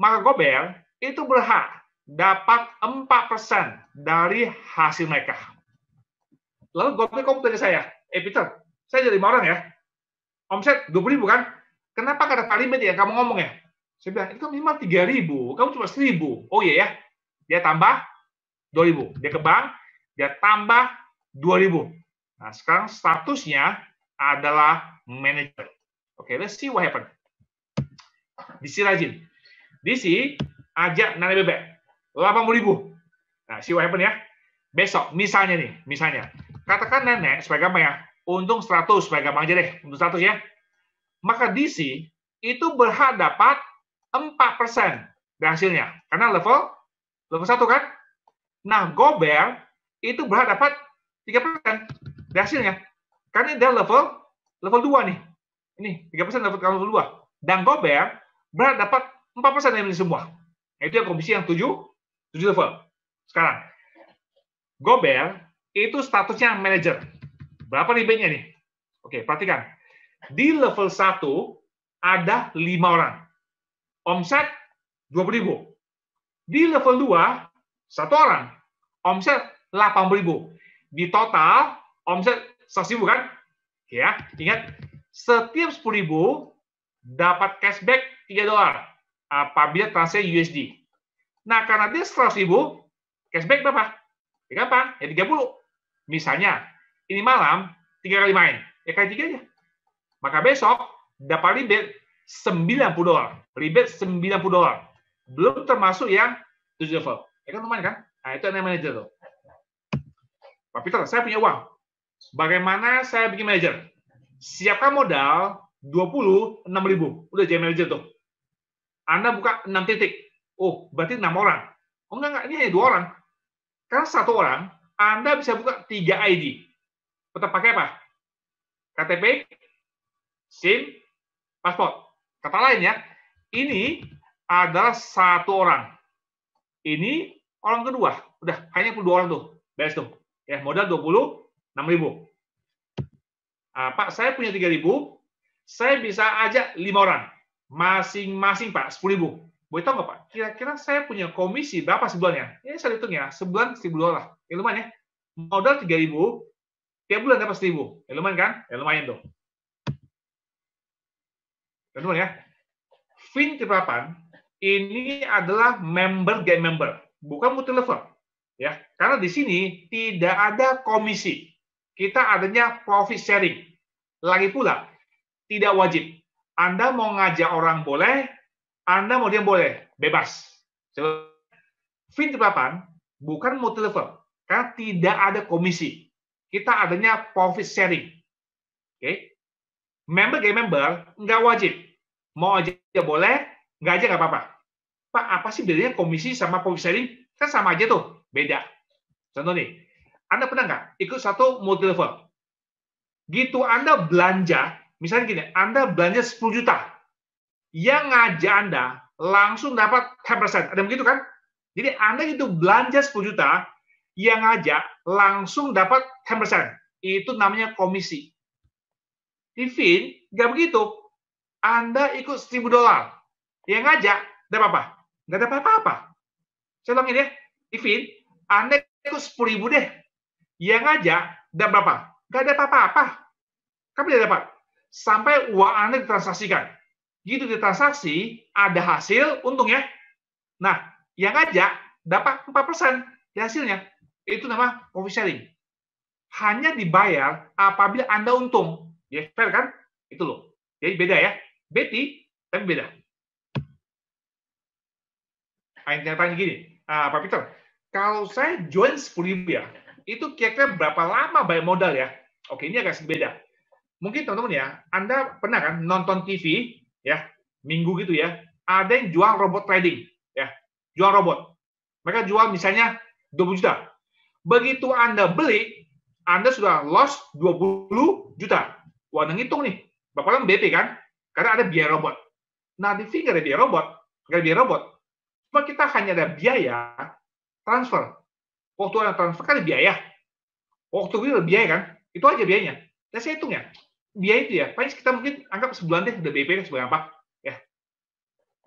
[SPEAKER 1] Maka Gober itu berhak dapat 4% dari hasil mereka. Lalu Gober komplain ke saya, Peter, saya jadi 5 orang ya. Omset 20.000 kan? Kenapa nggak ada kalimat ya kamu ngomong ya? Saya bilang, itu minimal 3.000, kamu cuma 1.000. Oh iya ya, dia tambah 2.000. Dia ke bank, dia tambah 2.000. Nah, sekarang statusnya adalah manager. Oke, let's see what happened. DC rajin. DC ajak nanam bebek 80.000. Nah, see what happened ya. Besok, misalnya nih, katakan nenek, supaya gampang ya, untung 100, supaya gampang aja deh, untung 100 ya. Maka DC itu berhak dapat 4% dari hasilnya. Karena level 1 kan. Nah, Gober itu berhak dapat 3% dari hasilnya. Karena dia level 2 nih. Ini 3% level 2. Dan Gober berhak dapat 4% dari ini semua. Nah, itu yang komisi yang 7 level. Sekarang, Gober itu statusnya manajer. Berapa rebate-nya nih? Oke, perhatikan. Di level 1 ada 5 orang. Omset 20.000. Di level 2, 1 orang. Omset 80.000. Di total, omset 100.000 kan? Ya, ingat, setiap 10.000 dapat cashback $3 apabila transaksi USD. Nah, karena dia 100.000, cashback berapa? Ya gampang, ya 30. Misalnya, ini malam 3 kali main, ya kali 3 aja. Maka besok dapat rebate $90. Rebate $90. Belum termasuk yang 7 level. Ya kan lumayan kan? Nah, itu yang manajer tuh. Pak Peter, saya punya uang. Bagaimana saya bikin manajer? Siapkan modal 26.000. Udah jadi manajer tuh. Anda buka 6 titik. Oh, berarti 6 orang. Oh enggak, ini hanya 2 orang. Karena 1 orang, Anda bisa buka 3 ID. Tetap pakai apa? KTP, SIM, paspor. Kata lain ya, ini adalah 1 orang. Ini orang kedua. Udah, hanya 2 orang tuh. Beres tuh. Ya, modal 26.000. Pak, saya punya 3.000. Saya bisa ajak 5 orang. Masing-masing, Pak, 10.000. Boleh tahu nggak, Pak? Kira-kira saya punya komisi berapa sebulannya? Ya, saya hitung ya. Sebulan $1.000. Ya, lumayan ya. Modal 3.000, tiap bulan dapat 1.000. Ya, lumayan kan? Ya, lumayan tuh. Teman-teman ya. Fin 8 ini adalah member game member, bukan multi level. Ya, karena di sini tidak ada komisi. Kita adanya profit sharing. Lagi pula, tidak wajib. Anda mau ngajak orang boleh, Anda mau dia boleh, bebas. Fin 8 bukan multi level, karena tidak ada komisi. Kita adanya profit sharing. Oke? Member game member nggak wajib. Mau aja boleh, nggak aja nggak apa-apa. Pak, apa sih bedanya komisi sama profit sharing? Kan sama aja tuh, beda. Contoh nih, Anda pernah nggak ikut satu multi level? Gitu Anda belanja, misalnya gini, Anda belanja 10 juta. Yang ngajak Anda langsung dapat 10%. Ada begitu kan? Jadi Anda itu belanja 10 juta, yang ngajak langsung dapat 10%. Itu namanya komisi. Di Fin, nggak begitu. Anda ikut $1.000. Yang ngajak, dapat apa? Nggak dapat apa-apa. Saya ulangin ya. Di Fin, Anda ikut 10.000 deh. Yang ngajak, dapat berapa? Nggak ada apa-apa. Kamu tidak dapat. Sampai uang Anda ditransaksikan. Gitu ditransaksi, ada hasil, untung ya. Nah, yang ngajak, dapat 4% di hasilnya. Itu nama profit sharing. Hanya dibayar apabila Anda untung. Ya, fair kan? Itu loh. Jadi beda ya. Betty, tapi beda. Yang tanya gini, Pak Peter, kalau saya join 10.000 ya, itu kira-kira berapa lama bayar modal ya? Oke, ini agak sedikit beda. Mungkin teman-teman ya, Anda pernah kan nonton TV, ya, minggu gitu ya, ada yang jual robot trading, ya, jual robot. Mereka jual misalnya 20 juta. Begitu Anda beli, Anda sudah loss 20 juta. Wah, ngitung nih, berapa lama BP kan? Karena ada biaya robot. Nah, di Fin nggak ada biaya robot. Nggak ada biaya robot. Cuma kita hanya ada biaya transfer. Waktu ada transfer kan ada biaya. Waktu itu ada biaya kan? Itu aja biayanya. Dan saya hitung ya. Biaya itu ya, paling kita mungkin anggap sebulan deh, udah BP kan sebagai apa. Ya.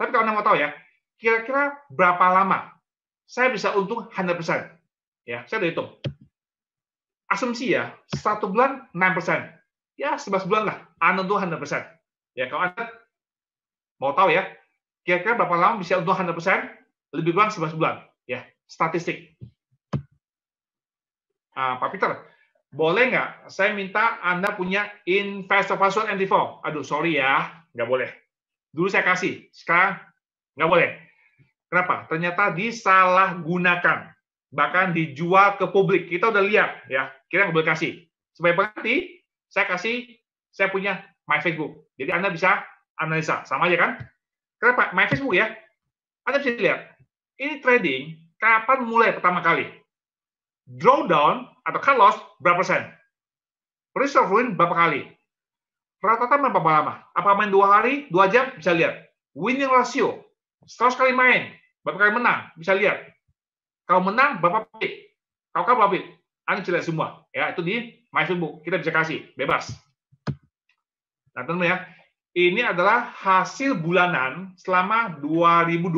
[SPEAKER 1] Tapi kalau Anda mau tahu ya, kira-kira berapa lama saya bisa untung 100%. Ya, saya udah hitung. Asumsi ya, 1 bulan 9%. Ya, 11 bulan lah, Anda untung 100%. Ya, kalau Anda mau tahu ya, kira-kira berapa lama bisa untung 100%? Lebih kurang 11 bulan. Ya, statistik. Pak Peter, boleh nggak saya minta Anda punya investor password MT4? Aduh, sorry ya, nggak boleh. Dulu saya kasih, sekarang nggak boleh. Kenapa? Ternyata disalahgunakan, bahkan dijual ke publik. Kita udah lihat, ya, kita nggak boleh kasih. Supaya pengerti, saya punya My Facebook. Jadi Anda bisa analisa, sama aja kan? Kenapa? My Facebook ya, Anda bisa lihat, ini trading, kapan mulai pertama kali? Drawdown atau cut loss berapa persen? Risk of win berapa kali? Rata-rata main berapa lama? Apa main 2 hari, 2 jam? Bisa lihat. Winning ratio, 100 kali main, berapa kali menang? Bisa lihat. Kalau menang, berapa pip? Kalau kalah, berapa pip? Anda bisa lihat semua. Ya, itu di My Facebook. Kita bisa kasih, bebas. Nah, teman-teman ya, ini adalah hasil bulanan selama 2020.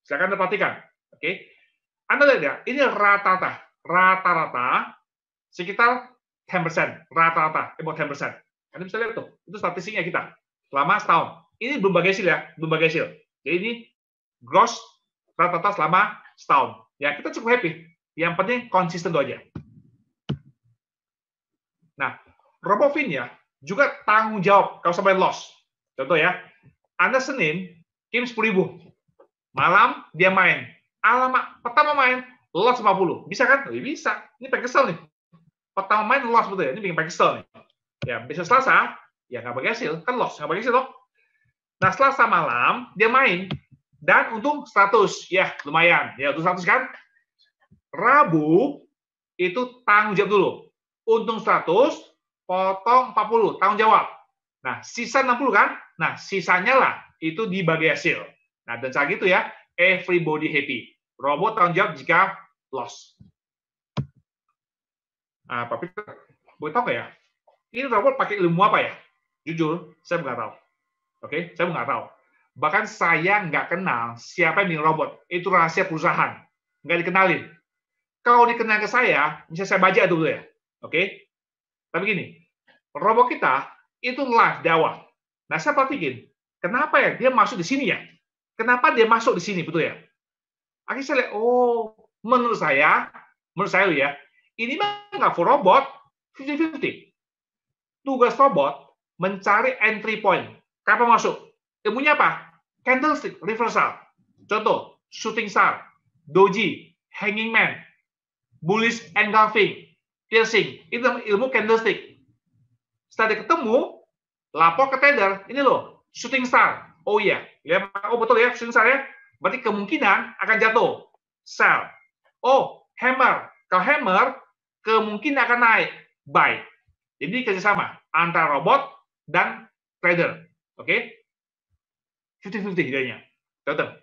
[SPEAKER 1] Silakan Anda perhatikan. Oke. Anda lihat ya, ini rata-rata sekitar 10%, rata-rata, about 10%. Anda bisa lihat tuh, itu statistiknya kita selama setahun. Ini belum bagi hasil ya, belum bagi hasil. Jadi ini gross rata-rata selama setahun. Ya, kita cukup happy. Yang penting konsisten itu aja. Nah, RoboFin ya, juga tanggung jawab kalau sampai loss. Contoh ya, Anda Senin, Kim 10.000. Malam, dia main. Alamak, pertama main, loss 50. Bisa kan? Oh, bisa. Ini pengen kesel nih. Pertama main, loss betul ya. Ini pengen kesel nih. Ya, besok Selasa, ya nggak bagi hasil. Kan loss, nggak bagi hasil loh. Nah, Selasa malam, dia main. Dan untung 100. Ya, lumayan. Ya, untung 100 kan? Rabu, itu tanggung jawab dulu. Untung 100, potong 40. Tanggung jawab. Nah, sisa 60 kan? Nah, sisanya lah, itu dibagi hasil. Nah, dan saat gitu ya, everybody happy. Robot tanggung jawab jika loss. Nah, Pak Peter, boleh tahu nggak ya? Ini robot pakai ilmu apa ya? Jujur, saya nggak tahu. Oke, saya nggak tahu. Bahkan saya nggak kenal siapa yang bikin robot. Itu rahasia perusahaan. Nggak dikenalin. Kalau dikenal ke saya, bisa saya baca dulu ya. Oke? Tapi gini, robot kita itu live dakwah. Nah, saya perhatiin, kenapa ya dia masuk di sini ya? Kenapa dia masuk di sini, betul ya? Akhirnya saya lihat, oh, menurut saya ya, ini mah nggak full robot, 50-50. Tugas robot mencari entry point. Kapan masuk? Ilmunya apa? Candlestick, reversal. Contoh, shooting star, doji, hanging man, bullish engulfing, piercing. Itu ilmu candlestick. Setelah dia ketemu, lapor ke trader. Ini loh, shooting star. Oh iya, ya, oh betul ya, shooting star ya. Berarti kemungkinan akan jatuh. Sell. Oh, hammer. Kalau hammer, kemungkinan akan naik. Buy. Jadi kerjasama antara robot dan trader. Oke? 50-50 idenya. Tetap.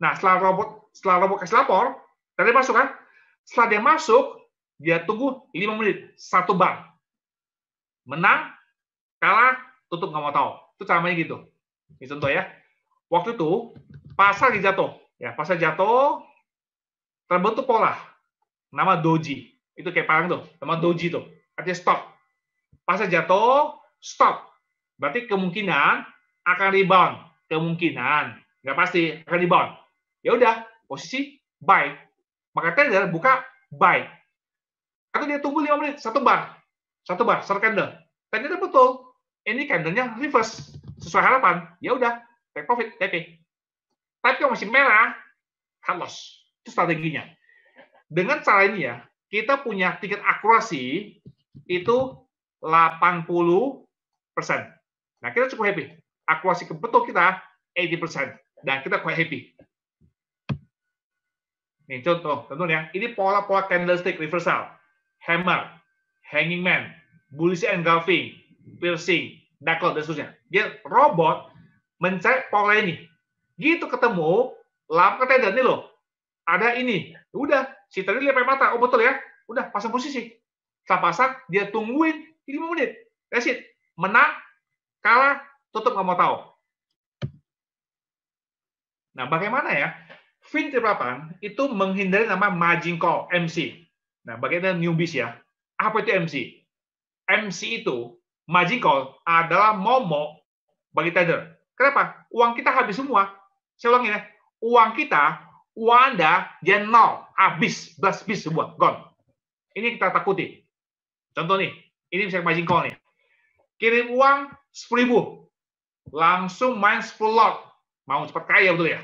[SPEAKER 1] Nah, setelah robot kasih lapor, trader masuk kan? Setelah dia masuk, dia tunggu 5 menit, 1 bar. Menang, kalah, tutup nggak mau tahu. Itu caranya gitu. Ini contoh ya. Waktu itu, pasar jatuh. Ya, pasar jatuh, terbentuk pola. Nama doji. Itu kayak parang tuh. Nama doji tuh. Artinya stop. Pasar jatuh, stop. Berarti kemungkinan akan rebound. Kemungkinan. Nggak pasti akan rebound. Ya udah, posisi buy. Maka trader buka buy. Atau dia tunggu 5 menit, 1 bar. 1 bar, 1 candle. Ternyata betul. Ini candlenya reverse. Sesuai harapan. Ya udah, take profit, TP. Tapi kalau masih merah, cut loss. Itu strateginya. Dengan cara ini ya, kita punya tingkat akurasi itu 80%. Nah, kita cukup happy. Akurasi betul kita 80%. Dan kita quite happy. Nih, contohnya, ini pola-pola candlestick reversal. Hammer, hanging man, bullish engulfing, piercing, dark dan seterusnya. Dia robot mencari pola ini. Gitu ketemu, lapor ke trader, nih loh. Ada ini. Udah, si tadi lihat pakai mata. Oh, betul ya. Udah, pasang posisi. Setelah pasang, dia tungguin 5 menit. That's it. Menang, kalah, tutup nggak mau tahu. Nah, bagaimana ya? Fin 38 itu menghindari nama margin call, MC. Nah, bagaimana newbies ya? Apa itu MC? MC itu, margin call, adalah momok bagi trader. Kenapa? Uang kita habis semua. Saya ulangi ya. Uang kita, uang Anda, dia nol. Habis, bis semua. Gone. Ini kita takuti. Contoh nih, ini bisa margin call nih. Kirim uang 10.000, langsung main 10 lot. Mau cepat kaya betul ya?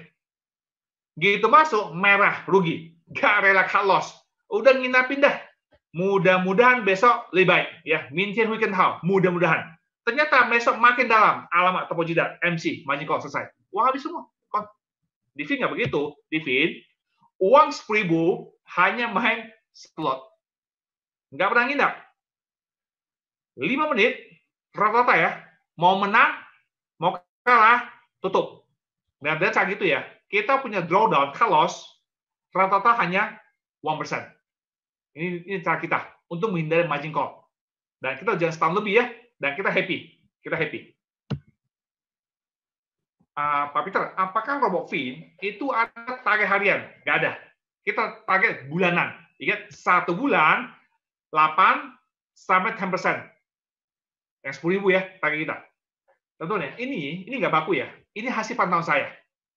[SPEAKER 1] Gitu masuk, merah, rugi. Gak rela cut loss. Udah nginapin dah. Mudah-mudahan besok lebih baik. Ya, Mintian Weekend How. Mudah-mudahan. Ternyata besok makin dalam. Alamat topo jidat, MC, margin call selesai. Uang habis semua. Di Fin nggak begitu. Di Fin, uang 10.000 hanya main slot. Nggak pernah nginap. 5 menit, rata-rata ya. Mau menang, mau kalah, tutup. Nah, data gitu ya. Kita punya drawdown, cut loss, rata-rata hanya 1%. Ini cara kita untuk menghindari margin call. Dan kita jangan setahun lebih ya, dan kita happy. Kita happy. Pak Peter, apakah Robot Fin itu ada target harian? Nggak ada. Kita target bulanan. Ingat, 1 bulan 8 sampai 10%. Yang 10.000 ya, target kita. Tentunya, ini nggak baku ya. Ini hasil pantauan saya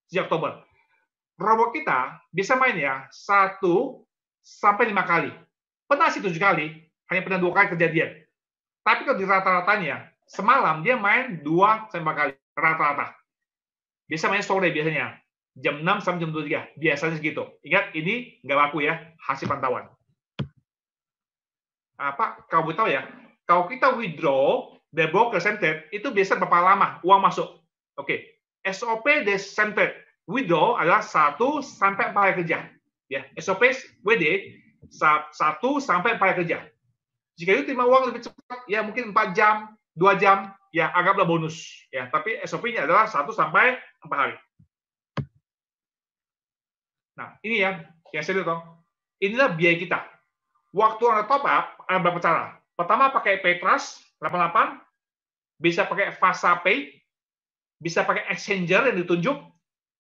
[SPEAKER 1] sejak Oktober. Robot kita bisa main ya 1 sampai 5 kali. Pernah sih 7 kali, hanya pernah 2 kali kejadian. Tapi kalau di rata-ratanya, semalam dia main 2 sampai 4 kali, rata-rata. Bisa main sore biasanya, jam 6 sampai jam 23, biasanya segitu. Ingat, ini nggak laku ya, hasil pantauan. Pak, kalau tahu ya, kalau kita withdraw dari broker Centered, itu biasa berapa lama uang masuk? Oke, SOP dari Centered withdraw adalah 1 sampai 4 hari kerja. Ya, SOP WD 1 sampai 4 hari kerja. Jika itu terima uang lebih cepat, ya mungkin 4 jam, 2 jam, ya anggaplah bonus. Ya, tapi SOP-nya adalah 1 sampai 4 hari. Nah, ini ya, yang saya lihat. Inilah biaya kita. Waktu Anda top up, ada beberapa cara. Pertama, pakai Paytrust 88, bisa pakai FastaPay, bisa pakai exchanger yang ditunjuk,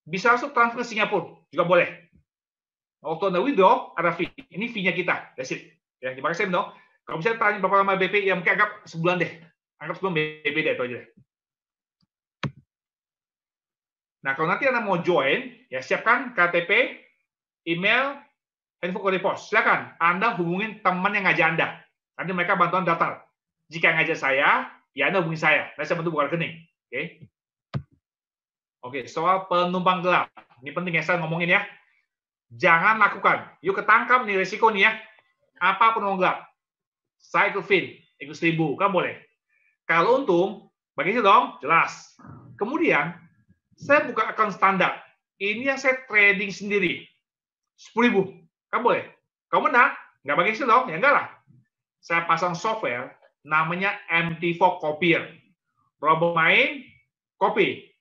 [SPEAKER 1] bisa langsung transfer ke Singapura, juga boleh. Waktu Anda withdraw, ada fee. Ini fee-nya kita. That's it. Ya, terima kasih, dong. Kalau misalnya tanya berapa lama BP, ya mungkin anggap sebulan deh. Anggap sebulan BP deh, itu aja deh. Nah, kalau nanti Anda mau join, ya siapkan KTP, email, handphone kode pos. Silakan Anda hubungin teman yang ngajak Anda. Nanti mereka bantuan daftar. Jika ngajak saya, ya Anda hubungi saya. Saya bantu buka rekening. Oke. Oke, soal penumpang gelap. Ini penting ya saya ngomongin ya. Jangan lakukan. Yuk ketangkap nih resiko nih ya. Apa penumpang gelap? Saya ikut Fin, ikut 1.000, kan boleh. Kalau untung, bagi dong, jelas. Kemudian, saya buka akun standar. Ini yang saya trading sendiri. 10.000, kan boleh. Kau menang, nggak bagi dong, ya enggak lah. Saya pasang software, namanya MT4 Copier. Robot main, copy.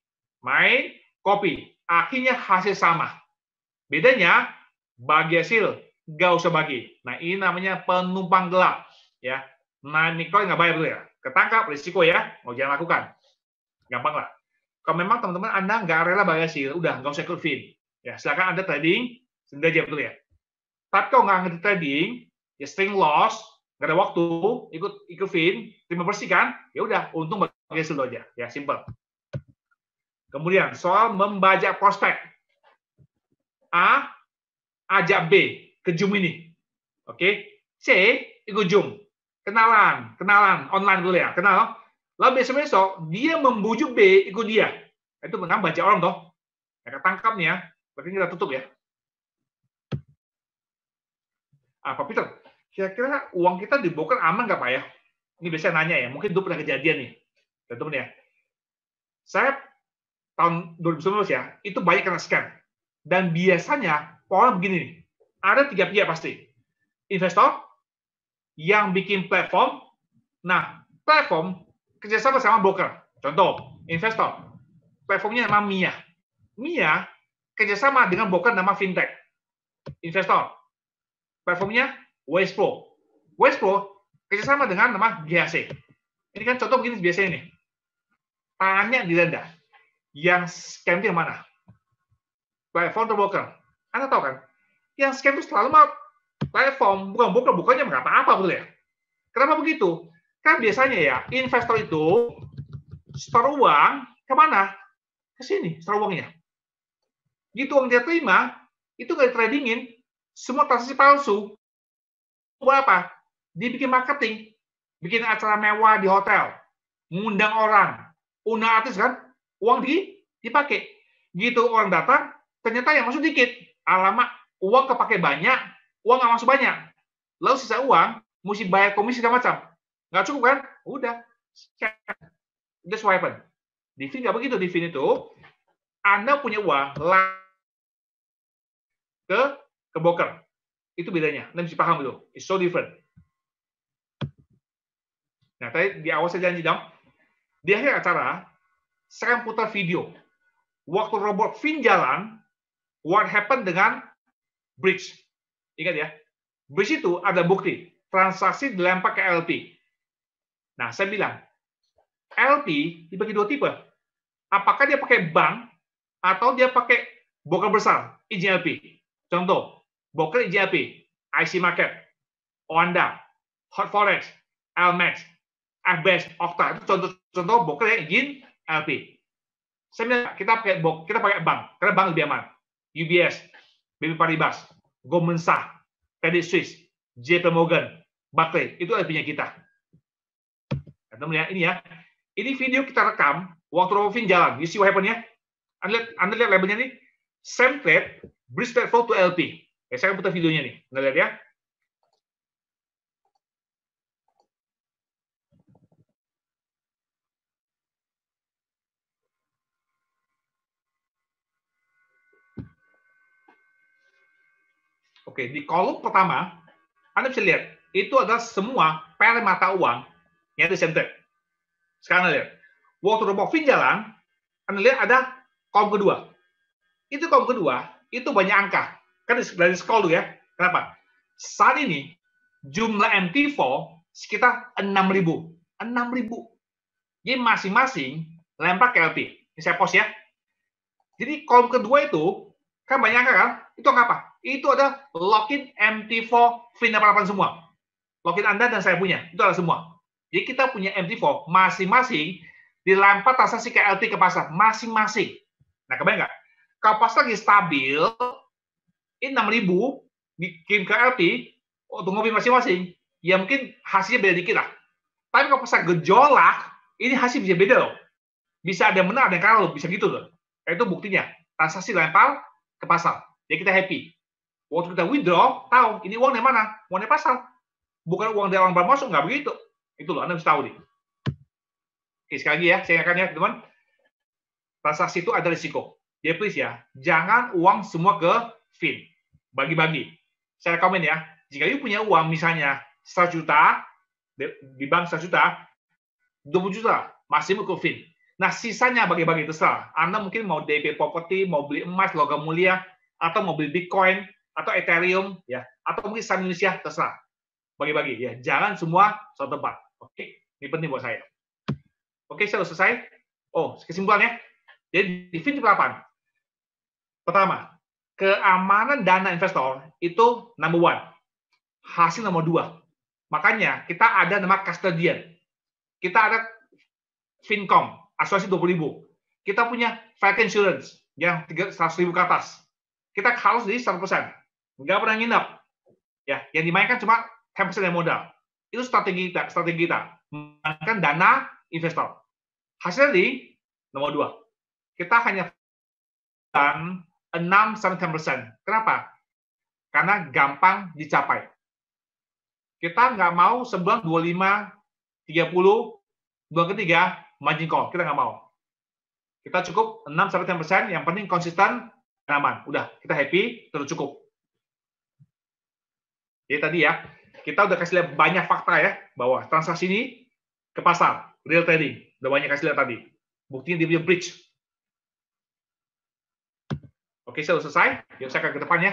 [SPEAKER 1] Main, copy. Akhirnya hasil sama. Bedanya, bagi hasil, nggak usah bagi. Nah, ini namanya penumpang gelap. Ya, nah mikro nggak bayar dulu ya. Ketangkap, risiko ya, mau jangan lakukan. Gampang lah. Kalau memang teman-teman Anda nggak rela bagi hasil, udah nggak usah ikut Fin. Ya, silakan Anda trading, sendiri aja betul ya. Tapi kalau nggak ngerti trading, ya string loss, nggak ada waktu, ikut Fin, terima bersih kan? Ya udah, untung bagi hasil aja. Ya, simple. Kemudian soal membajak prospek. A, ajak B ke Zoom ini. Oke. C, ikut Zoom. Kenalan online dulu ya, kenal. Lalu besok dia membujuk B ikut dia. Itu benar baca orang toh. Ya ketangkap nih ya. Berarti kita tutup ya. Pak Peter, kira-kira uang kita dibongkar aman nggak Pak ya? Ini biasanya nanya ya, mungkin dulu pernah kejadian nih. Teman-teman ya. Saya tahun 2019 ya, itu banyak kena scam. Dan biasanya orang begini nih. Ada 3 pihak pasti. Investor, yang bikin platform, nah platform kerjasama sama broker. Contoh, investor, platformnya nama Mia. Mia kerjasama dengan broker nama Fintech. Investor, platformnya Westpro. Westpro kerjasama dengan nama GHC. Ini kan contoh begini biasanya nih. Tanya di rendah, yang scam itu yang mana? Platform atau broker? Anda tahu kan? Yang scam itu selalu platform, bukan broker, bukannya nggak apa-apa betul ya. Kenapa begitu? Kan biasanya ya, investor itu store uang ke mana? Ke sini, store uangnya. Gitu uang dia terima, itu nggak tradingin, semua transaksi palsu. Buat apa? Dibikin marketing. bikin acara mewah di hotel, mengundang orang, undang artis kan, uang dipakai. Gitu orang datang, ternyata yang masuk dikit. Alamak, uang kepake banyak, uang nggak masuk banyak. Lalu sisa uang, mesti bayar komisi segala macam. Nggak cukup kan? Udah. That's what happened. Di Fin nggak begitu. Di Fin itu, Anda punya uang, ke broker. Itu bedanya. Anda mesti paham itu. It's so different. Nah, tadi di awal saya janji dong, di akhir acara, saya akan putar video. Waktu robot Fin jalan, what happened dengan bridge. Ingat ya, bridge itu ada bukti. Transaksi dilempar ke LP. Nah, saya bilang, LP dibagi dua tipe. Apakah dia pakai bank, atau dia pakai broker besar, izin LP. Contoh, broker izin LP, IC Market, Oanda, Hot Forex, LMAX, FBS, Okta, itu contoh broker yang izin LP. Saya bilang kita pakai bank, karena bank lebih aman. UBS, BNP Paribas, Goldman Sachs, Credit Suisse, JP Morgan, Barclays, itu LP-nya kita. Nah, ini ya, ini video kita rekam waktu Robin jalan. You see what happened ya? Anda lihat labelnya nih, same trade, bridge trade flow to LP. Saya akan putar videonya nih, Anda lihat ya. Oke, di kolom pertama, Anda bisa lihat, itu adalah semua pair mata uang yang ada center. Sekarang Anda lihat, waktu robot Fin jalan, Anda lihat ada kolom kedua. Itu kolom kedua, itu banyak angka. Kan dari scroll dulu ya. Kenapa? Saat ini, jumlah MT4 sekitar 6.000. 6.000. Jadi masing-masing lempar ke LP. Ini saya post ya. Jadi kolom kedua itu, kan banyak angka kan? Itu angka apa? Itu ada login MT4 Fin 88 semua. Login Anda dan saya punya. Itu adalah semua. Jadi kita punya MT4 masing-masing dilempar transaksi ke LP ke pasar. Masing-masing. Nah, kebayang nggak? Kalau pas lagi stabil, ini 6.000 dikirim ke LP untuk ngopi masing-masing, ya mungkin hasilnya beda dikit lah. Tapi kalau pas gejolak, ini hasil bisa beda loh. Bisa ada yang benar, ada yang kalah loh. Bisa gitu loh. Itu buktinya. Transaksi lempar ke pasar. Jadi kita happy. Waktu kita withdraw, tahu ini uang dari mana? Uang dari pasar. Bukan uang dari orang baru masuk, nggak begitu. Itu loh, Anda harus tahu nih. Oke, sekali lagi ya, saya ingatkan ya, teman. Transaksi itu ada risiko. Jadi please ya, jangan uang semua ke Fin. Bagi-bagi. Saya komen ya, jika you punya uang misalnya 100 juta, di bank 100 juta, 20 juta, masih ke Fin. Nah, sisanya bagi-bagi terserah. Anda mungkin mau DP properti, mau beli emas, logam mulia, atau mau beli Bitcoin, atau Ethereum, ya, atau mungkin saham Indonesia, terserah. Bagi-bagi, ya. Jangan semua satu tempat. Oke, ini penting buat saya. Oke, saya sudah selesai. Oh, kesimpulannya. Jadi, di Fin 8. Pertama, keamanan dana investor itu number one. Hasil nomor 2. Makanya, kita ada nama custodian. Kita ada Fincom, asuransi 20.000. Kita punya Fire Insurance yang 100.000 ke atas. Kita harus di 100%. Nggak pernah nginap. Ya, yang dimainkan cuma 10% yang modal. Itu strategi kita. Menggunakan dana investor. Hasilnya di nomor 2. Kita hanya 6-10%. Kenapa? Karena gampang dicapai. Kita nggak mau sebulan 25, 30, bulan ketiga, margin call. Kita nggak mau. Kita cukup 6-10%, yang penting konsisten, aman. Udah, kita happy, terus cukup. Jadi tadi ya, kita udah kasih lihat banyak fakta ya, bahwa transaksi ini ke pasar, real trading. Udah banyak kasih lihat tadi. Buktinya dia punya bridge. Oke, saya sudah selesai. Yuk saya akan ke depannya.